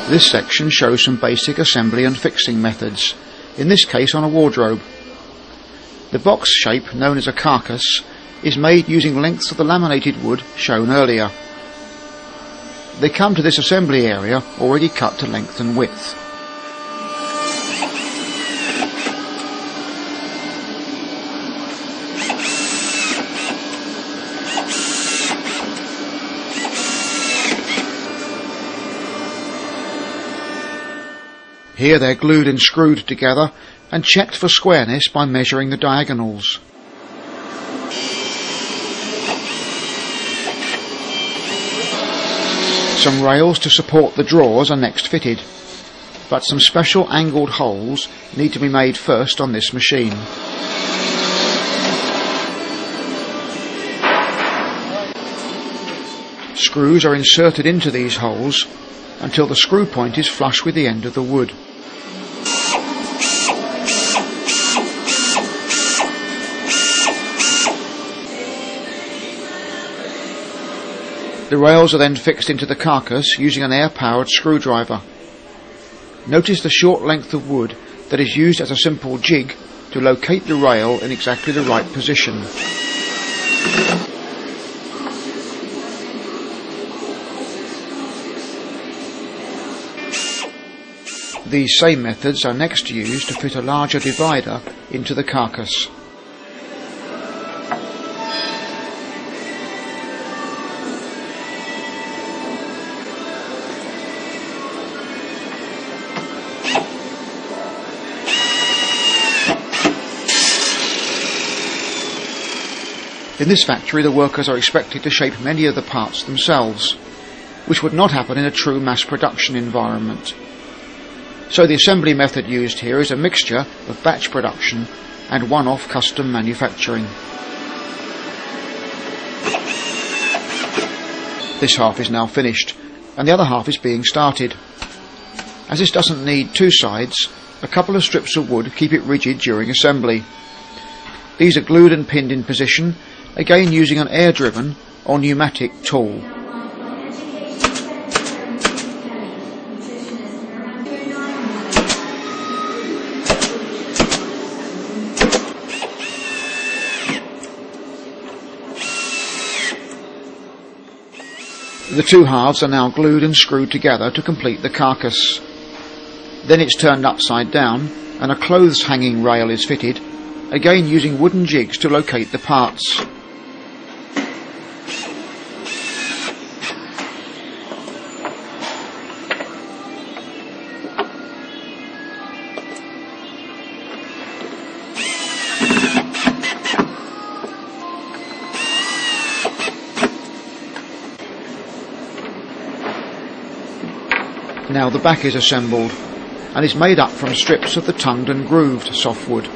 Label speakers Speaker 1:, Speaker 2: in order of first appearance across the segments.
Speaker 1: This section shows some basic assembly and fixing methods, in this case on a wardrobe. The box shape, known as a carcass, is made using lengths of the laminated wood shown earlier. They come to this assembly area already cut to length and width. Here they're glued and screwed together and checked for squareness by measuring the diagonals. Some rails to support the drawers are next fitted, but some special angled holes need to be made first on this machine. Screws are inserted into these holes until the screw point is flush with the end of the wood. The rails are then fixed into the carcass using an air-powered screwdriver. Notice the short length of wood that is used as a simple jig to locate the rail in exactly the right position. These same methods are next used to fit a larger divider into the carcass. In this factory, the workers are expected to shape many of the parts themselves, which would not happen in a true mass production environment. So the assembly method used here is a mixture of batch production and one-off custom manufacturing. This half is now finished, and the other half is being started. As this doesn't need two sides, a couple of strips of wood keep it rigid during assembly. These are glued and pinned in position, again using an air-driven or pneumatic tool. The two halves are now glued and screwed together to complete the carcass. Then it's turned upside down and a clothes hanging rail is fitted, again using wooden jigs to locate the parts. Now the back is assembled and is made up from strips of the tongued and grooved softwood.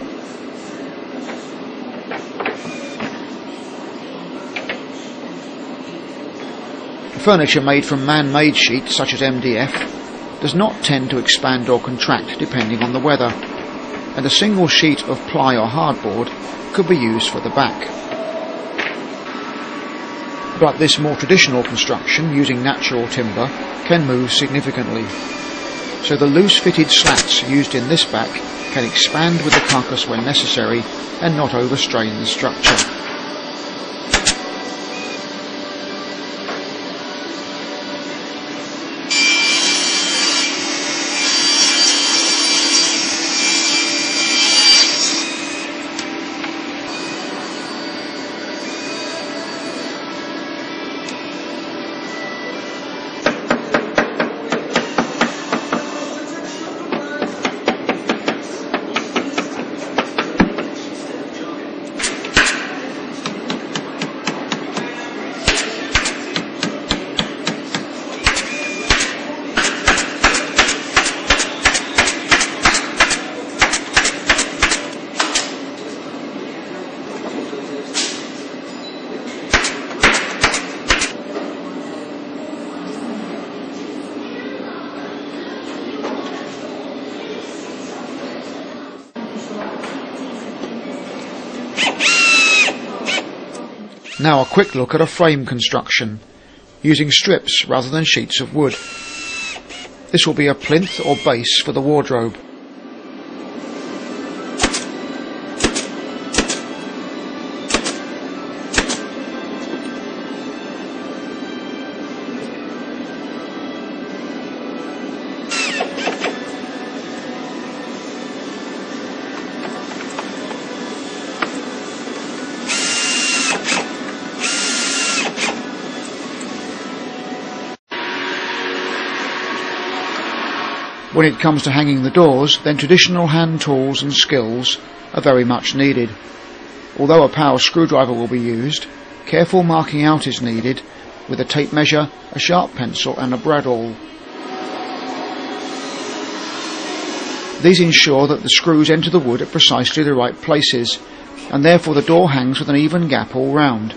Speaker 1: Furniture made from man-made sheets such as MDF does not tend to expand or contract depending on the weather, and a single sheet of ply or hardboard could be used for the back. But this more traditional construction using natural timber can move significantly, so the loose fitted slats used in this back can expand with the carcass when necessary and not overstrain the structure. Now a quick look at a frame construction. using strips rather than sheets of wood. This will be a plinth or base for the wardrobe. When it comes to hanging the doors, then traditional hand tools and skills are very much needed. Although a power screwdriver will be used, careful marking out is needed with a tape measure, a sharp pencil and a brad awl. These ensure that the screws enter the wood at precisely the right places, and therefore the door hangs with an even gap all round.